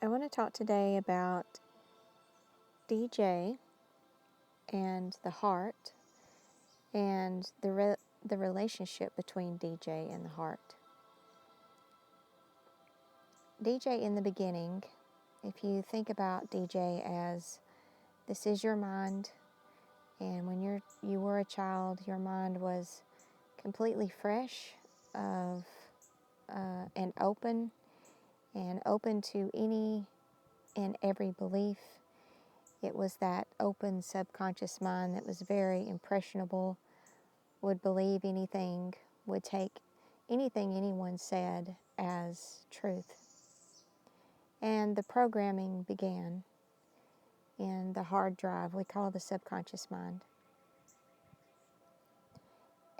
I want to talk today about DJ and the heart and the relationship between DJ and the heart. DJ in the beginning, if you think about DJ as this is your mind, and when you were a child, your mind was completely fresh of and open to any and every belief. It was that open subconscious mind that was very impressionable, would believe anything, would take anything anyone said as truth. And the programming began in the hard drive we call the subconscious mind.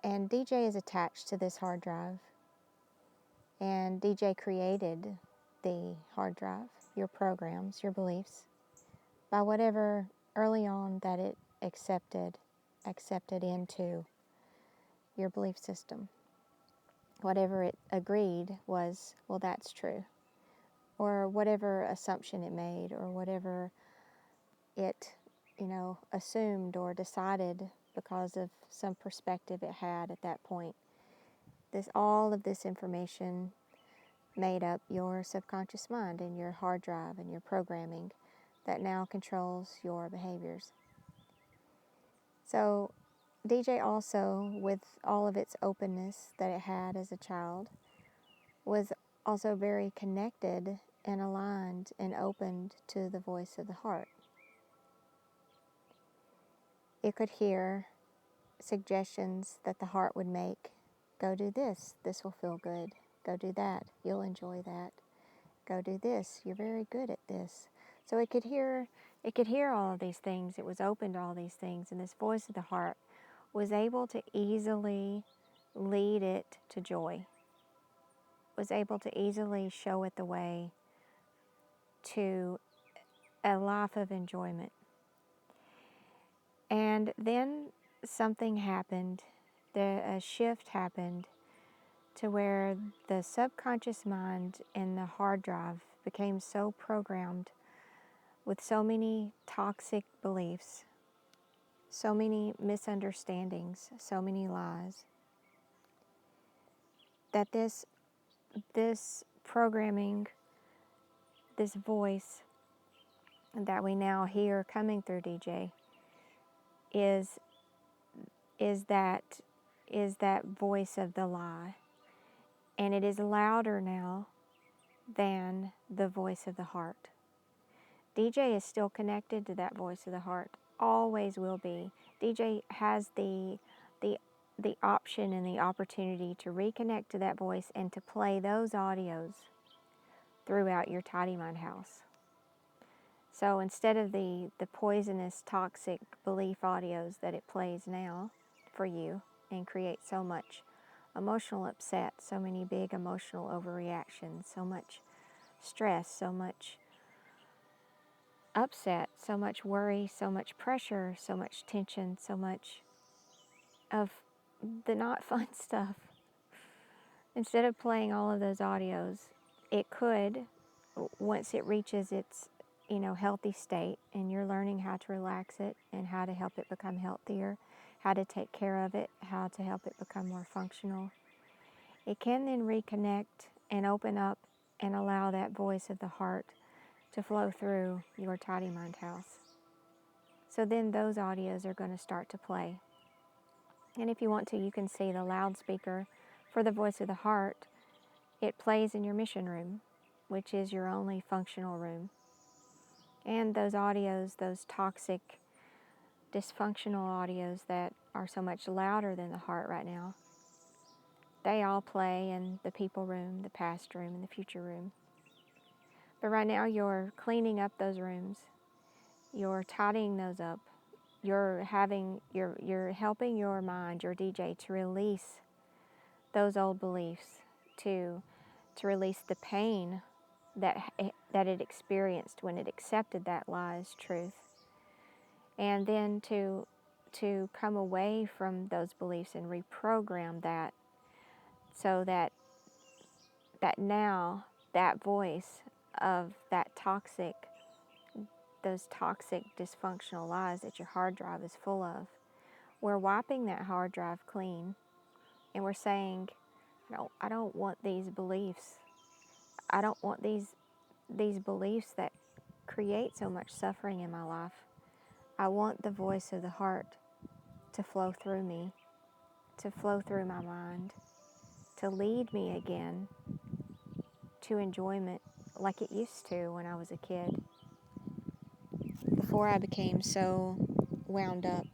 And DJ is attached to this hard drive. And DJ created the hard drive, your programs, your beliefs, by whatever early on that it accepted into your belief system. Whatever it agreed was, well, that's true. Or whatever assumption it made, or whatever it, assumed or decided because of some perspective it had at that point. All of this information made up your subconscious mind and your hard drive and your programming that now controls your behaviors. So DJ also, with all of its openness that it had as a child, was also very connected and aligned and opened to the voice of the heart. It could hear suggestions that the heart would make. Go do this, this will feel good. Go do that, you'll enjoy that. Go do this, you're very good at this. So it could hear all of these things. It was open to all these things, and this voice of the heart was able to easily lead it to joy, was able to easily show it the way to a life of enjoyment. And then something happened, a shift happened to where the subconscious mind and the hard drive became so programmed with so many toxic beliefs, so many misunderstandings, so many lies, that this programming, this voice that we now hear coming through DJ is that voice of the lie. And it is louder now than the voice of the heart. DJ is still connected to that voice of the heart, always will be. DJ has the option and the opportunity to reconnect to that voice and to play those audios throughout your Tidy Mind house. So instead of the poisonous, toxic belief audios that it plays now for you and creates so much emotional upset, so many big emotional overreactions, so much stress, so much upset, so much worry, so much pressure, so much tension, so much of the not fun stuff. Instead of playing all of those audios, it could, once it reaches its healthy state, and you're learning how to relax it and how to help it become healthier, how to take care of it, how to help it become more functional, it can then reconnect and open up and allow that voice of the heart to flow through your Tidy Mind house. So then those audios are going to start to play. And if you want to, you can see the loudspeaker for the voice of the heart. It plays in your mission room, which is your only functional room. And those audios, those toxic, dysfunctional audios that are so much louder than the heart right now, they all play in the people room, the past room, and the future room. But right now you're cleaning up those rooms. You're tidying those up. You're helping your mind, your DJ, to release those old beliefs, to release the pain that it experienced when it accepted that lie as truth, and then to come away from those beliefs and reprogram that, so that now that voice of those toxic dysfunctional lies that your hard drive is full of. We're wiping that hard drive clean, and we're saying, I don't want these beliefs. I don't want these beliefs that create so much suffering in my life. I want the voice of the heart to flow through me, to flow through my mind, to lead me again to enjoyment like it used to when I was a kid, before I became so wound up.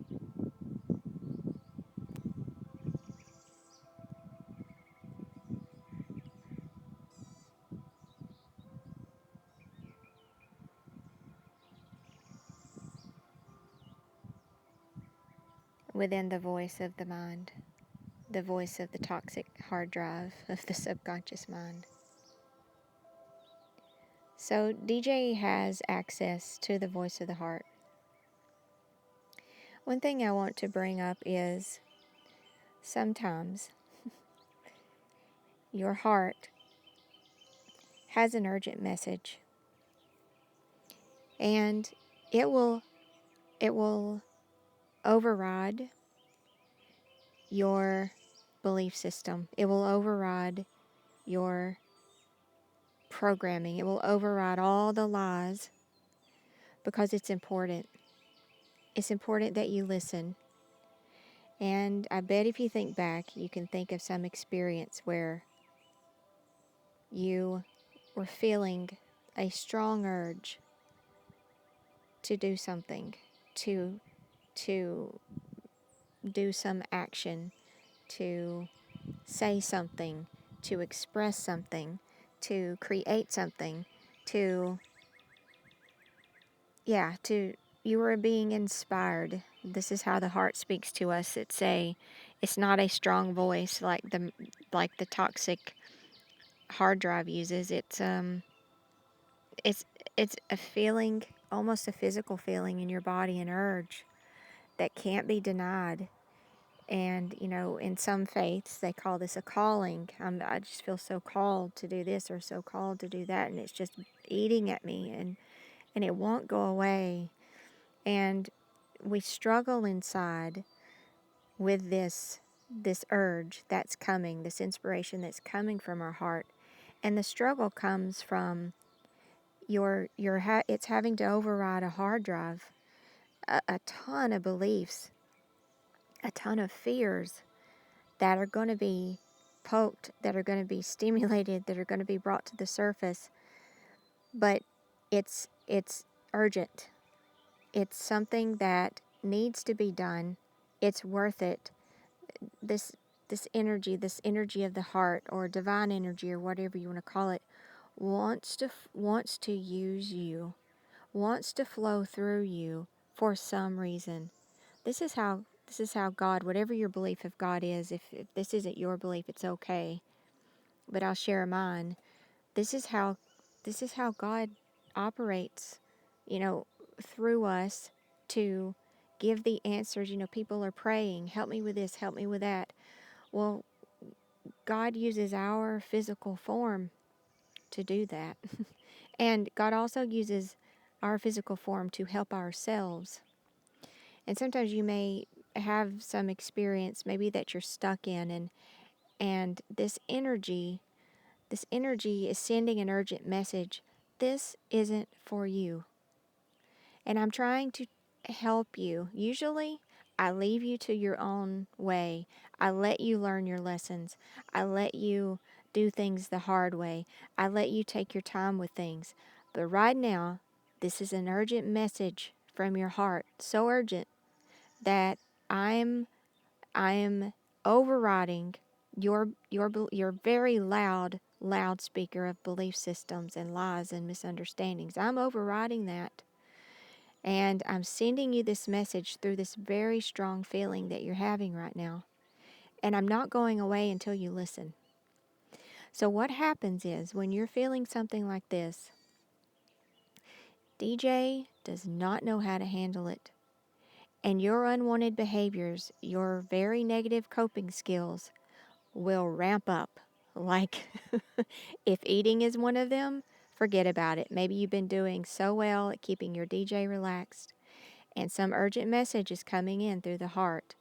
Within the voice of the mind, the voice of the toxic hard drive of the subconscious mind. So DJ has access to the voice of the heart. One thing I want to bring up is sometimes your heart has an urgent message, and it will override your belief system. It will override your programming. It will override all the lies because it's important. It's important that you listen. And I bet if you think back, you can think of some experience where you were feeling a strong urge to do something, to do some action, to say something, to express something, to create something, to you were being inspired. This is how the heart speaks to us. It's not a strong voice like the toxic hard drive uses. It's it's a feeling, almost a physical feeling in your body, an urge that can't be denied. And in some faiths they call this a calling. I just feel so called to do this or so called to do that, and it's just eating at me, and it won't go away. And we struggle inside with this urge that's coming, this inspiration that's coming from our heart. And the struggle comes from it's having to override a hard drive, a ton of beliefs, a ton of fears that are going to be poked, that are going to be stimulated, that are going to be brought to the surface. But it's urgent. It's something that needs to be done. It's worth it. This energy of the heart, or divine energy, or whatever you want to call it, wants to use you, wants to flow through you for some reason. This is how God, whatever your belief of God is, if this isn't your belief, it's okay, but I'll share mine. This is how God operates, through us to give the answers. People are praying, help me with this, help me with that. Well, God uses our physical form to do that. And God also uses our physical form to help ourselves. And sometimes you may have some experience maybe that you're stuck in, and this energy is sending an urgent message. This isn't for you. And I'm trying to help you. Usually, I leave you to your own way. I let you learn your lessons. I let you do things the hard way. I let you take your time with things. But right now, this is an urgent message from your heart. So urgent that I am overriding your very loud loudspeaker of belief systems and lies and misunderstandings. I'm overriding that, and I'm sending you this message through this very strong feeling that you're having right now. And I'm not going away until you listen. So what happens is, when you're feeling something like this, DJ does not know how to handle it. And your unwanted behaviors, your very negative coping skills, will ramp up. Like, if eating is one of them, forget about it. Maybe you've been doing so well at keeping your DJ relaxed, and some urgent message is coming in through the heart.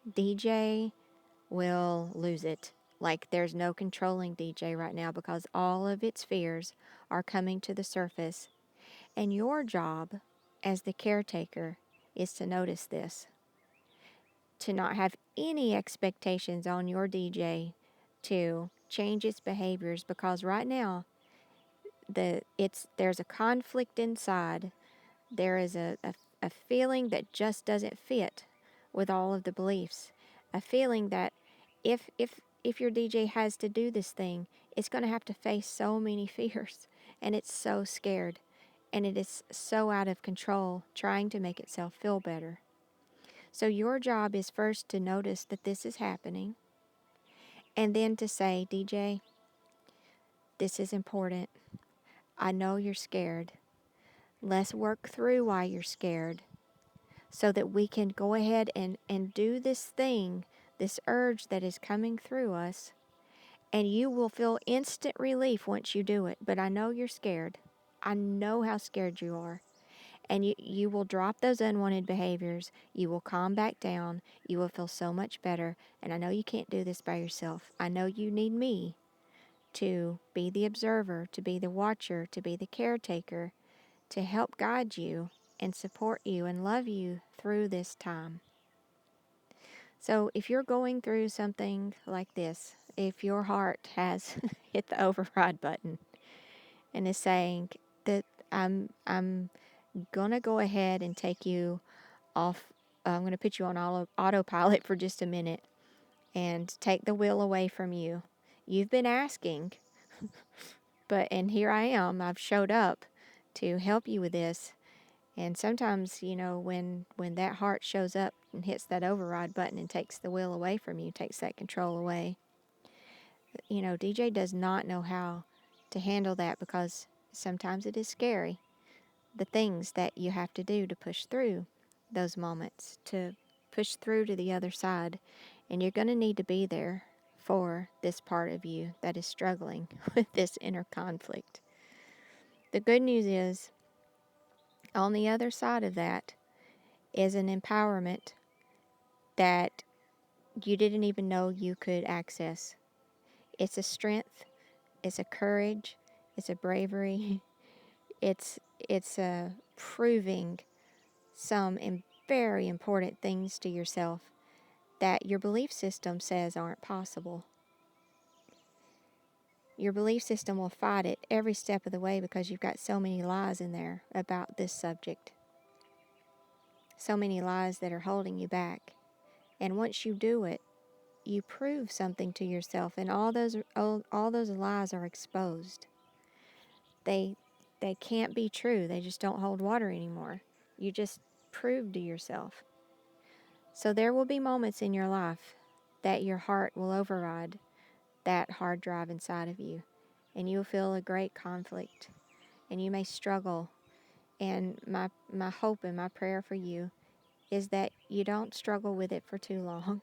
DJ will lose it. Like there's no controlling DJ right now because all of its fears are coming to the surface. And your job as the caretaker is to notice this, to not have any expectations on your DJ to change its behaviors, because right now there's a conflict inside. There is a feeling that just doesn't fit with all of the beliefs. A feeling that if your DJ has to do this thing, it's going to have to face so many fears, and it's so scared, and it is so out of control trying to make itself feel better. So your job is first to notice that this is happening, and then to say, DJ, this is important. I know you're scared. Let's work through why you're scared so that we can go ahead and do this thing, this urge that is coming through us, and you will feel instant relief once you do it. But I know you're scared. I know how scared you are. And you will drop those unwanted behaviors. You will calm back down. You will feel so much better. And I know you can't do this by yourself. I know you need me to be the observer, to be the watcher, to be the caretaker, to help guide you and support you and love you through this time. So if you're going through something like this, if your heart has hit the override button and is saying that I'm going to go ahead and take you off, I'm going to put you on autopilot for just a minute and take the wheel away from you. You've been asking, and here I am. I've showed up to help you with this. And sometimes, when that heart shows up and hits that override button and takes the wheel away from you, takes that control away, DJ does not know how to handle that, because sometimes it is scary. The things that you have to do to push through those moments, to push through to the other side. And you're going to need to be there for this part of you that is struggling with this inner conflict. The good news is, on the other side of that is an empowerment that you didn't even know you could access. It's a strength, it's a courage, it's a bravery, it's a proving some very important things to yourself that your belief system says aren't possible. Your belief system will fight it every step of the way because you've got so many lies in there about this subject. So many lies that are holding you back. And once you do it, you prove something to yourself, and all those lies are exposed. They can't be true. They just don't hold water anymore. You just proved to yourself. So there will be moments in your life that your heart will override that hard drive inside of you, and you'll feel a great conflict, and you may struggle. And my hope and my prayer for you is that you don't struggle with it for too long,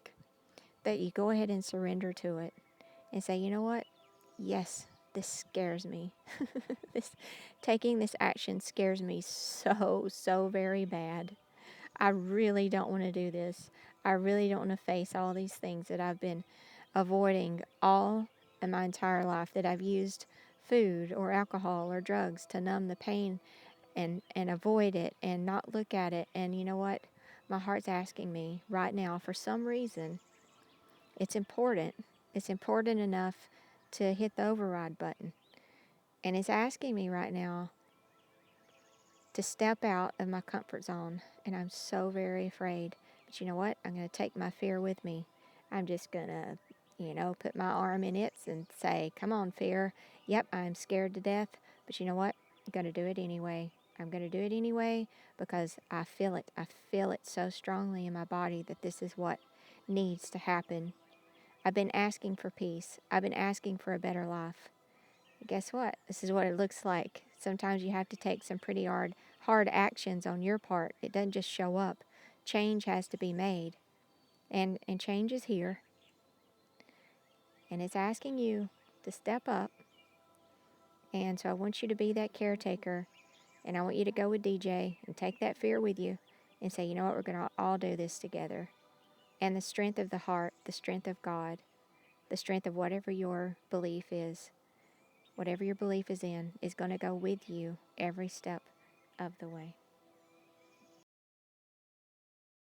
that you go ahead and surrender to it and say, you know what? Yes, this scares me. Taking this action scares me so very bad. I really don't want to do this. I really don't want to face all these things that I've been avoiding all in my entire life, that I've used food or alcohol or drugs to numb the pain and avoid it and not look at it. And you know what? My heart's asking me right now, for some reason, it's important. It's important enough to hit the override button. And it's asking me right now to step out of my comfort zone. And I'm so very afraid. But you know what? I'm going to take my fear with me. I'm just going to, put my arm in it and say, come on, fear. Yep, I'm scared to death. But you know what? I'm going to do it anyway. I'm going to do it anyway because I feel it. I feel it so strongly in my body that this is what needs to happen. I've been asking for peace. I've been asking for a better life. Guess what? This is what it looks like. Sometimes you have to take some pretty hard actions on your part. It doesn't just show up. Change has to be made. And change is here. And it's asking you to step up And so I want you to be that caretaker, and I want you to go with DJ and take that fear with you and say, you know what, we're going to all do this together. And the strength of the heart, the strength of God, the strength of whatever your belief is, whatever your belief is in, is going to go with you every step of the way.